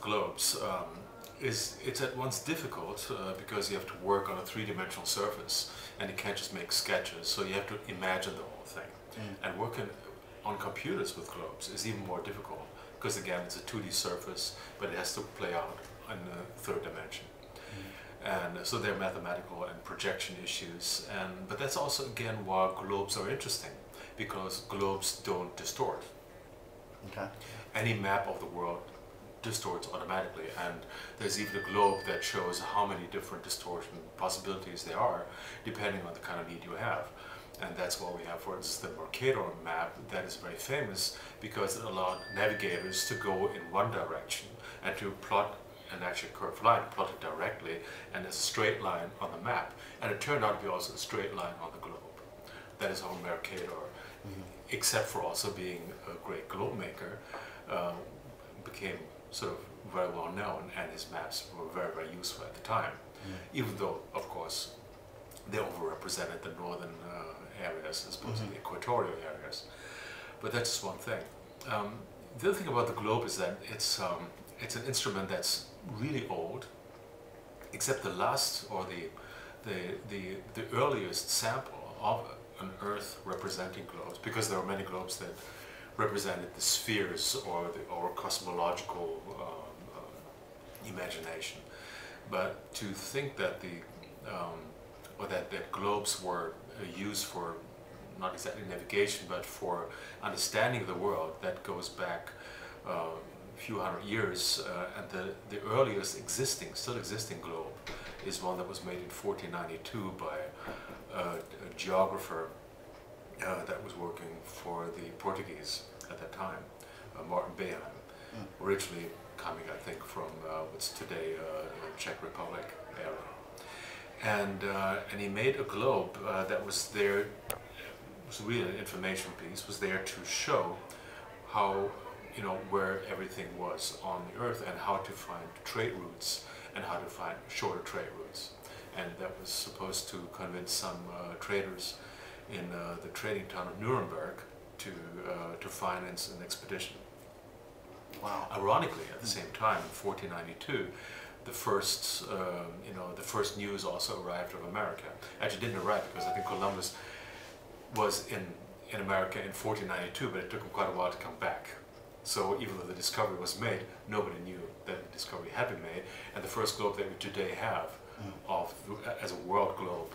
globes is it's at once difficult because you have to work on a three-dimensional surface and you can't just make sketches, so you have to imagine the whole thing. And working on computers with globes is even more difficult because again it's a 2D surface, but it has to play out in a third dimension. And so there are mathematical and projection issues, but that's also again why globes are interesting, because globes don't distort. Okay. Any map of the world distorts automatically, and there's even a globe that shows how many different distortion possibilities there are depending on the kind of need you have. And that's what we have, for instance, the Mercator map that is very famous because it allowed navigators to go in one direction and to plot an actual curved line, plot it directly, and there's a straight line on the map. And it turned out to be also a straight line on the globe. That is how Mercator, except for also being a great globe maker, became sort of very well known, and his maps were very, very useful at the time. Even though, of course, they overrepresented the northern areas as opposed to the equatorial areas. But that's just one thing. The other thing about the globe is that it's an instrument that's really old, except the last or the earliest sample of an Earth representing globes, because there were many globes that represented the spheres or cosmological imagination. But to think that that globes were used for not exactly navigation, but for understanding the world, that goes back a few hundred years, and the earliest still existing globe is one that was made in 1492 by a geographer that was working for the Portuguese at that time, Martin Behan, originally coming, I think, from what's today Czech Republic area. And he made a globe that was there, was really an information piece, was there to show how, where everything was on the Earth and how to find trade routes and how to find shorter trade routes. And that was supposed to convince some traders in the trading town of Nuremberg to finance an expedition. Wow. Ironically, at the same time, in 1492, the first news also arrived from America. Actually, didn't arrive because I think Columbus was in America in 1492, but it took him quite a while to come back. So even though the discovery was made, nobody knew that the discovery had been made. And the first globe that we today have as a world globe,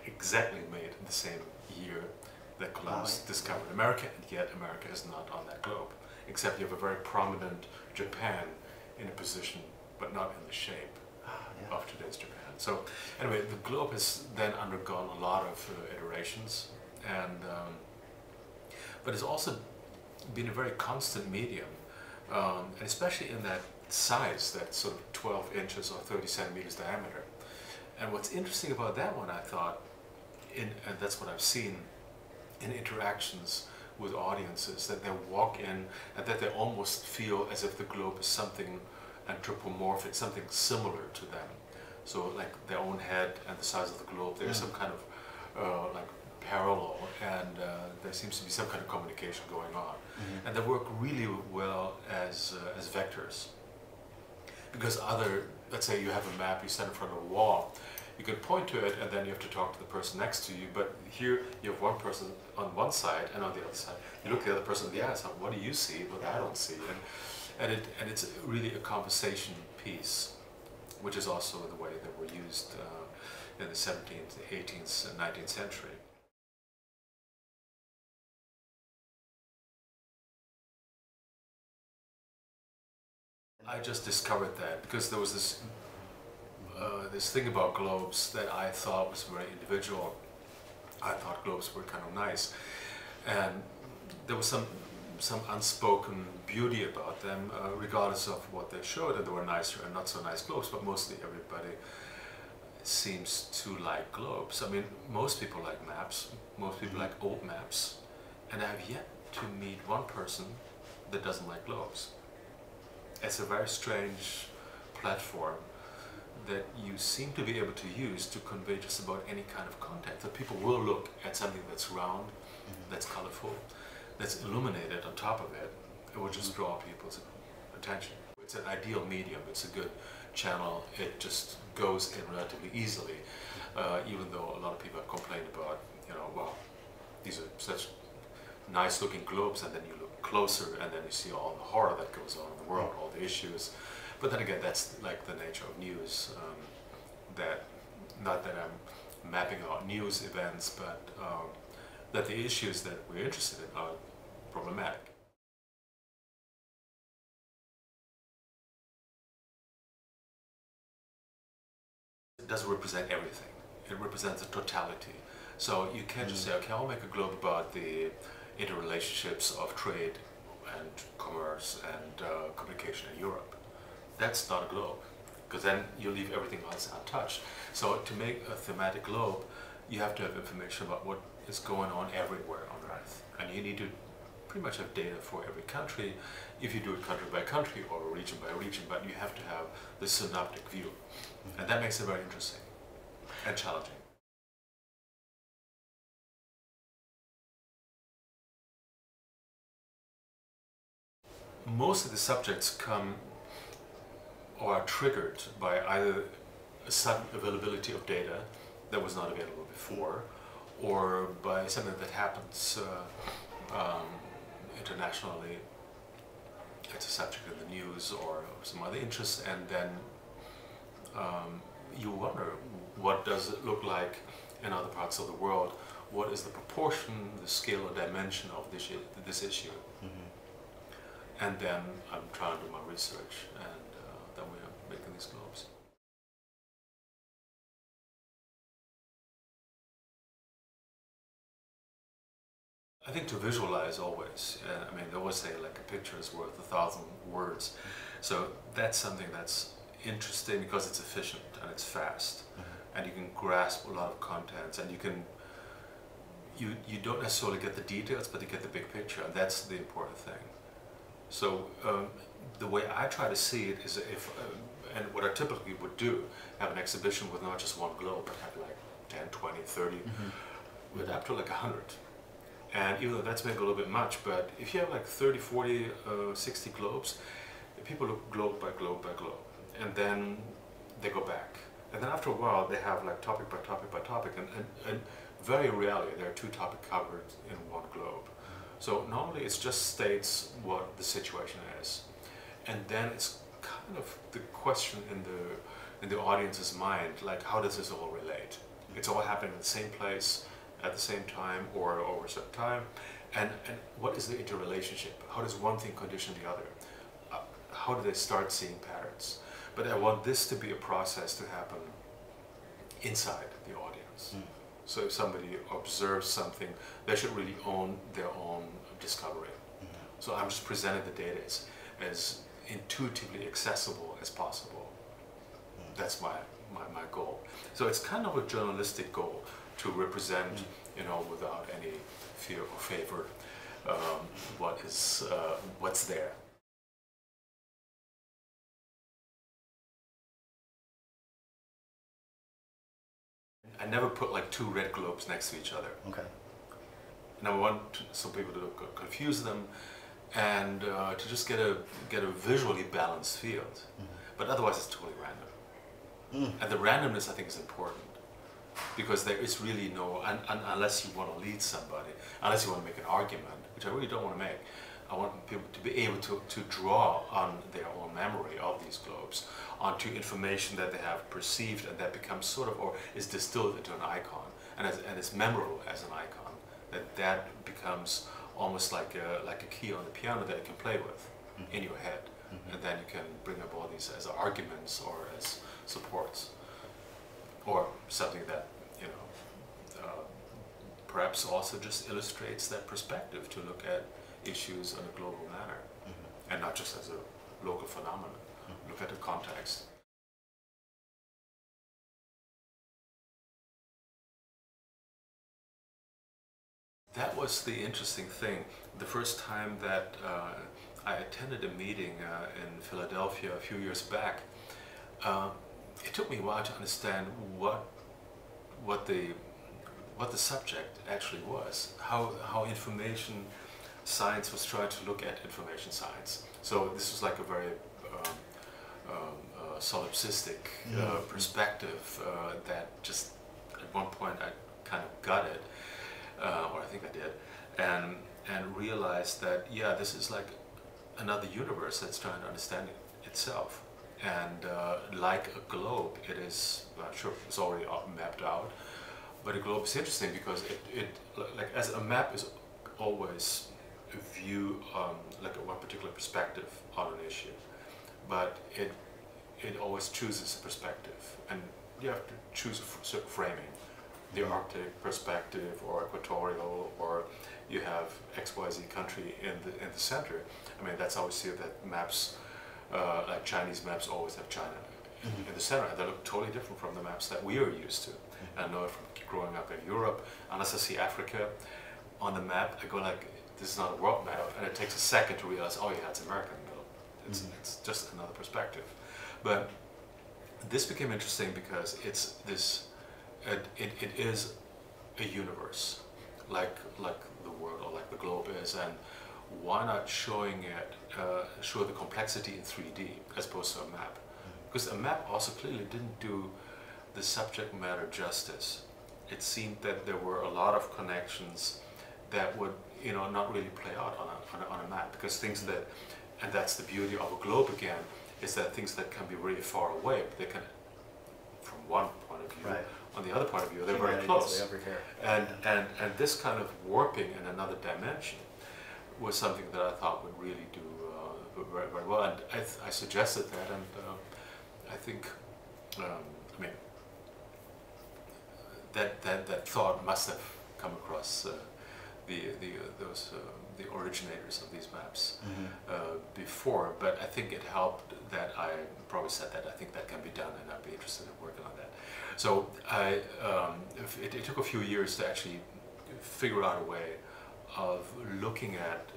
exactly made in the same year that Columbus discovered America, and yet America is not on that globe, except you have a very prominent Japan in a position, but not in the shape of today's Japan. So anyway, the globe has then undergone a lot of iterations, and but it's also been a very constant medium, and especially in that size, that sort of 12 inches or 30 centimeters diameter. And what's interesting about that one, I thought, and that's what I've seen in interactions with audiences, that they walk in and that they almost feel as if the globe is something anthropomorphic, something similar to them. So like their own head and the size of the globe, there's some kind of like parallel, and there seems to be some kind of communication going on. And they work really well as vectors. Because let's say you have a map, you stand in front of a wall, you can point to it and then you have to talk to the person next to you, but here you have one person on one side and on the other side. You look at the other person in the eyes, what do you see? What I don't see. And it's really a conversation piece, which is also the way that were used in the 17th, 18th, and 19th century. I just discovered that because there was this thing about globes that I thought was very individual. I thought globes were kind of nice, and there was some unspoken beauty about them, regardless of what they showed. And there were nicer and not so nice globes, but mostly everybody seems to like globes. I mean, most people like maps, most people like old maps, and I have yet to meet one person that doesn't like globes. It's a very strange platform that you seem to be able to use to convey just about any kind of content. That people will look at something that's round, that's colorful, that's illuminated on top of it. It will just draw people's attention. It's an ideal medium. It's a good channel. It just goes in relatively easily, even though a lot of people have complained about, well, these are such nice-looking globes, and then you look closer, and then you see all the horror that goes on in the world, all the issues. But then again, that's like the nature of news. That not that I'm mapping out news events, but that the issues that we're interested in are problematic. It doesn't represent everything. It represents a totality. So you can't just say, okay, I'll make a globe about the interrelationships of trade and commerce and communication in Europe. That's not a globe, because then you leave everything else untouched. So to make a thematic globe, you have to have information about what is going on everywhere on Earth. And you need to pretty much have data for every country, if you do it country by country or region by region, but you have to have the synoptic view. And that makes it very interesting and challenging. Most of the subjects come or are triggered by either a sudden availability of data that was not available before, or by something that happens internationally. It's a subject in the news or some other interest, and then you wonder, what does it look like in other parts of the world? What is the proportion, the scale or dimension of this issue? And then I'm trying to do my research, and then we're making these globes. I think to visualize always. I mean, they always say like a picture is worth 1,000 words. So that's something that's interesting because it's efficient and it's fast, and you can grasp a lot of contents, and you don't necessarily get the details, but you get the big picture, and that's the important thing. So the way I try to see it is, if and what I typically would do, have an exhibition with not just one globe, but have like 10, 20, 30, with up to like 100. And even though that's maybe a little bit much, but if you have like 30, 40, 60 globes, people look globe by globe by globe, and then they go back. And then after a while, they have like topic by topic by topic, and very rarely there are two topics covered in one globe. So normally it's just states what the situation is, and then it's kind of the question in the audience's mind, like, how does this all relate? It's all happening in the same place at the same time or over a certain time, and what is the interrelationship? How does one thing condition the other? How do they start seeing patterns? But I want this to be a process to happen inside the audience. So if somebody observes something, they should really own their own discovery. So I'm just presenting the data as intuitively accessible as possible. That's my goal. So it's kind of a journalistic goal to represent, without any fear or favor, what's there. I never put like two red globes next to each other. Okay. And I want some people to confuse them, and to just get a visually balanced field. But otherwise it's totally random. And the randomness, I think, is important, because there is really no, unless you want to lead somebody, unless you want to make an argument, which I really don't want to make. I want people to be able to draw on their own memory of these globes, onto information that they have perceived, and that becomes sort of, or is distilled into an icon, and is memorable as an icon. That becomes almost like a key on the piano that you can play with in your head, and then you can bring up all these as arguments or as supports, or something that perhaps also just illustrates that perspective, to look at issues in a global manner, and not just as a local phenomenon. Look at the context. That was the interesting thing. The first time that I attended a meeting in Philadelphia a few years back, it took me a while to understand what the subject actually was, how information science was trying to look at information science. So this was like a very solipsistic perspective that just at one point I kind of got it, or I think I did, and realized that yeah, this is like another universe that's trying to understand itself, and like a globe, it is sure it's already mapped out, but a globe is interesting because it like as a map is always a view like one particular perspective on an issue, but it always chooses a perspective, and you have to choose a certain framing, the Arctic perspective or equatorial, or you have XYZ country in the center. I mean, that's how we see that maps, like Chinese maps, always have China in the center, and they look totally different from the maps that we are used to. And I know it from growing up in Europe. Unless I see Africa on the map, I go like, this is not a world map, and it takes a second to realize, oh yeah, it's America in the middle. It's just another perspective. But this became interesting because it's this, it is a universe, like the world or like the globe is, and why not showing it, show the complexity in 3D as opposed to a map? Because a map also clearly didn't do the subject matter justice. It seemed that there were a lot of connections that would, you know, not really play out on a map, because things that, and that's the beauty of a globe again, is that things that can be really far away, but they can, from one point of view, on the other point of view, they're very close. Over here. And this kind of warping in another dimension was something that I thought would really do very, very well. And I suggested that, and I think, I mean, that thought must have come across the originators of these maps before, but I think it helped that I probably said that I think that can be done, and I'd be interested in working on that. So it took a few years to actually figure out a way of looking at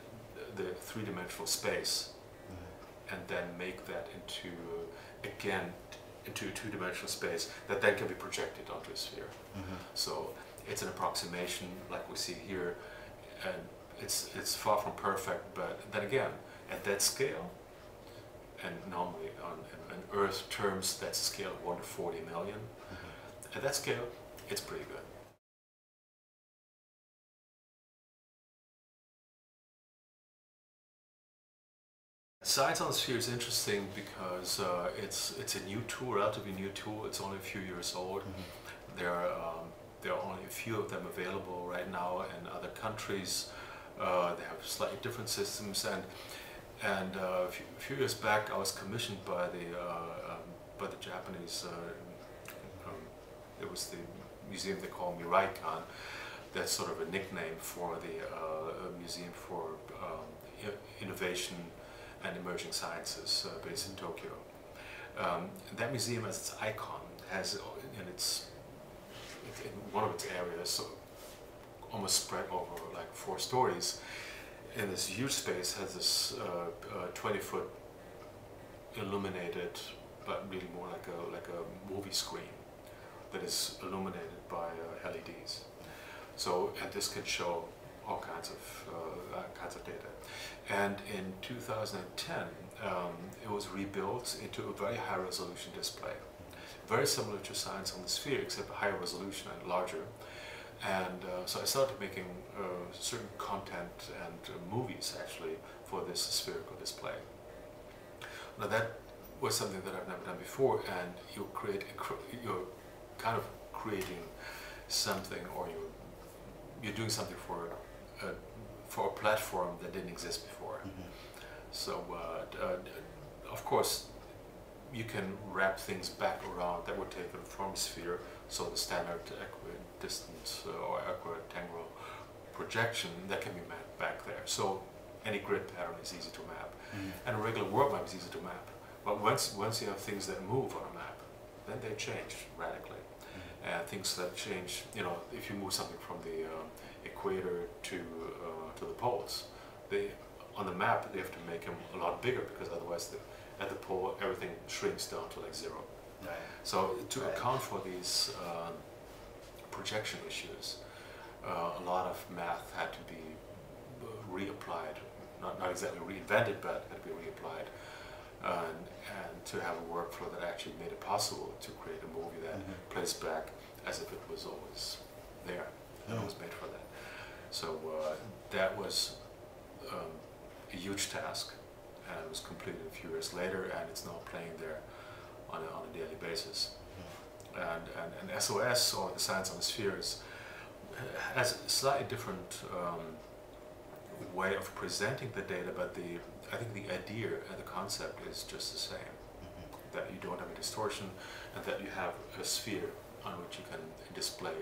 the three-dimensional space and then make that into, again, into a two-dimensional space that then can be projected onto a sphere. So it's an approximation like we see here, and it's far from perfect, but then again, at that scale, and normally in Earth terms, that's a scale of 1 to 40 million. At that scale, it's pretty good. Science on the Sphere is interesting because it's a new tool, relatively new tool. It's only a few years old. There are only a few of them available right now in other countries. They have slightly different systems, and a few years back, I was commissioned by the Japanese. It was the museum they call Miraikan. That's sort of a nickname for the museum for innovation and emerging sciences based in Tokyo. That museum, as its icon, has in one of its areas, so almost spread over like 4 stories, in this huge space, has this 20-foot illuminated, but really more like a movie screen that is illuminated by LEDs. So, and this can show all kinds of data. And in 2010, it was rebuilt into a very high resolution display, very similar to Science on the Sphere, except higher resolution and larger. And so I started making certain content and movies actually for this spherical display. Now that was something that I've never done before, and you're kind of creating something, or you're doing something for a platform that didn't exist before. So of course you can wrap things back around that were taken from sphere, so the standard equidistant or equitangral projection that can be mapped back there. So any grid pattern is easy to map, and a regular world map is easy to map. But once you have things that move on a map, then they change radically. And things that change, you know, if you move something from the equator to the poles, on the map they have to make them a lot bigger, because otherwise at the pole everything shrinks down to like 0. So to account for these projection issues, a lot of math had to be reapplied, not exactly reinvented, but had to be reapplied and to have a workflow that actually made it possible to create a movie that plays back as if it was always there and it was made for that. So that was a huge task, and it was completed a few years later, and it's now playing there on a daily basis. And SOS, or the Science on the Spheres, has a slightly different way of presenting the data, but I think the idea and the concept is just the same. That you don't have a distortion, and that you have a sphere on which you can display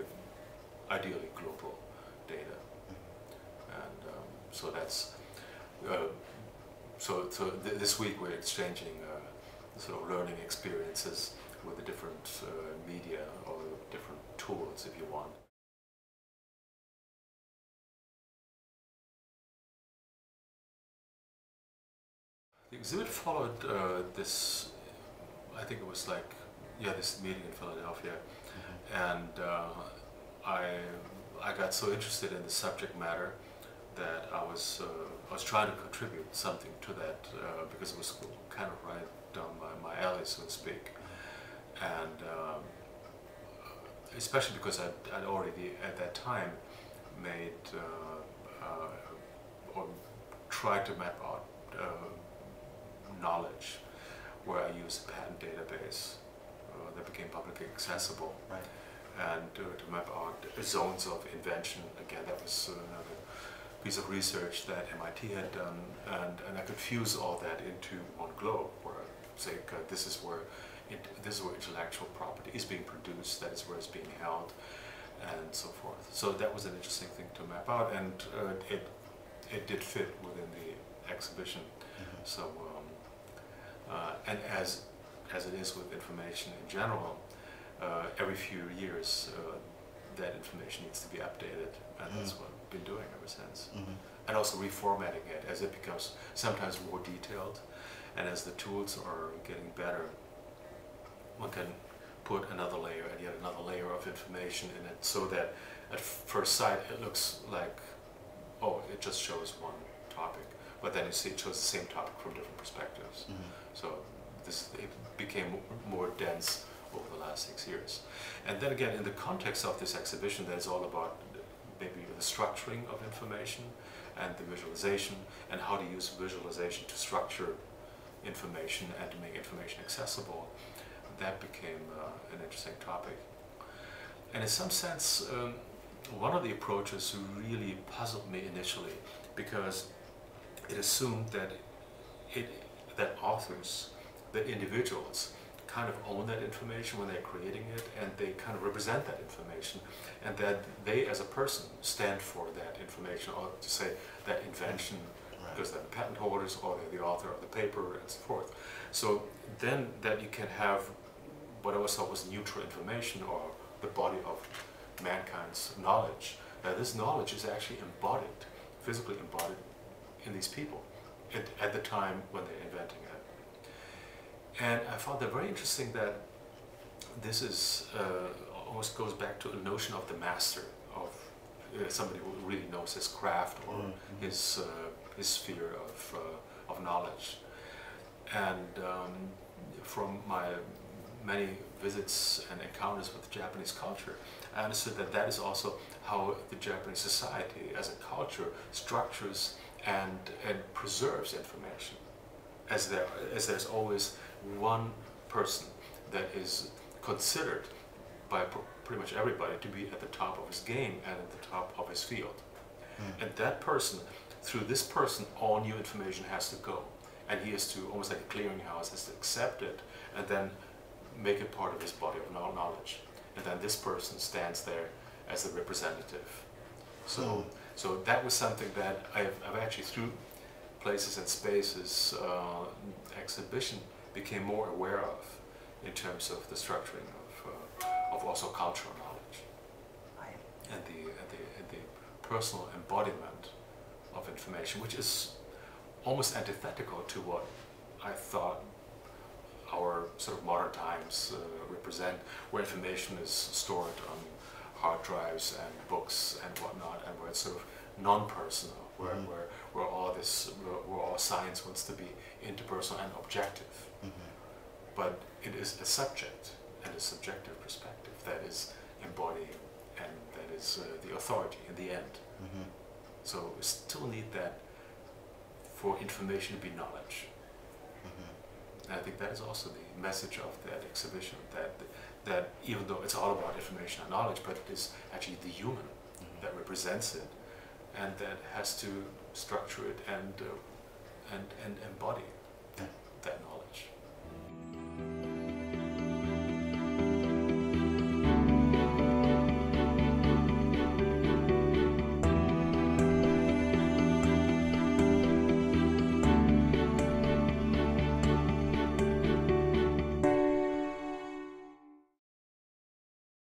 ideally global data. And so that's this week we're exchanging sort of learning experiences with the different media or different tools, if you want. The exhibit followed this, I think it was like, this meeting in Philadelphia, and I got so interested in the subject matter that I was trying to contribute something to that because it was kind of right down my alley, so to speak, and especially because I'd already at that time made or tried to map out knowledge where I used a patent database that became publicly accessible, and to map out zones of invention. Again, that was another piece of research that MIT had done, and I could fuse all that into one globe, where I say, this is where intellectual property is being produced, that is where it's being held, and so forth. So that was an interesting thing to map out, and it did fit within the exhibition. So, and as it is with information in general, every few years that information needs to be updated, and that's what I've been doing ever since. And also reformatting it as it becomes sometimes more detailed, and as the tools are getting better, one can put another layer and yet another layer of information in it, so that at first sight it looks like, oh, it just shows one topic, but then you see it shows the same topic from different perspectives. So it became more dense over the last 6 years. And then again, in the context of this exhibition, that is all about maybe the structuring of information and the visualization, and how to use visualization to structure information and to make information accessible. That became an interesting topic. And in some sense, one of the approaches really puzzled me initially, because it assumed that authors, that individuals, kind of own that information when they're creating it, and they kind of represent that information, and that they as a person stand for that information, or to say that invention, because they're the patent holders or they're the author of the paper and so forth. So then that you can have what I always thought was neutral information, or the body of mankind's knowledge. Now this knowledge is actually embodied, physically embodied in these people at the time when they're inventing it. And I found that very interesting, that this is almost goes back to a notion of the master, of somebody who really knows his craft, or his sphere of knowledge. And from my many visits and encounters with Japanese culture, I understood that that is also how the Japanese society as a culture structures and preserves information, as there's always one person that is considered by pretty much everybody to be at the top of his game and at the top of his field. And that person, through this person, all new information has to go, and he is to, almost like a clearinghouse, has to accept it and then make it part of his body of knowledge. And then this person stands there as the representative. So that was something that I've actually, through places and spaces, exhibition, became more aware of, in terms of the structuring of also cultural knowledge, and the personal embodiment of information, which is almost antithetical to what I thought our sort of modern times represent, where information is stored on hard drives and books and whatnot, and where it's sort of non-personal, where Mhm. where all this where all science wants to be interpersonal and objective. Mhm. But it is a subject and a subjective perspective that is embodying, and that is the authority in the end. Mhm. So we still need that for information to be knowledge. Mhm. And I think that is also the message of that exhibition, that even though it's all about information and knowledge, but it is actually the human Mhm. that represents it, and that has to structure it and embody Yeah. that knowledge.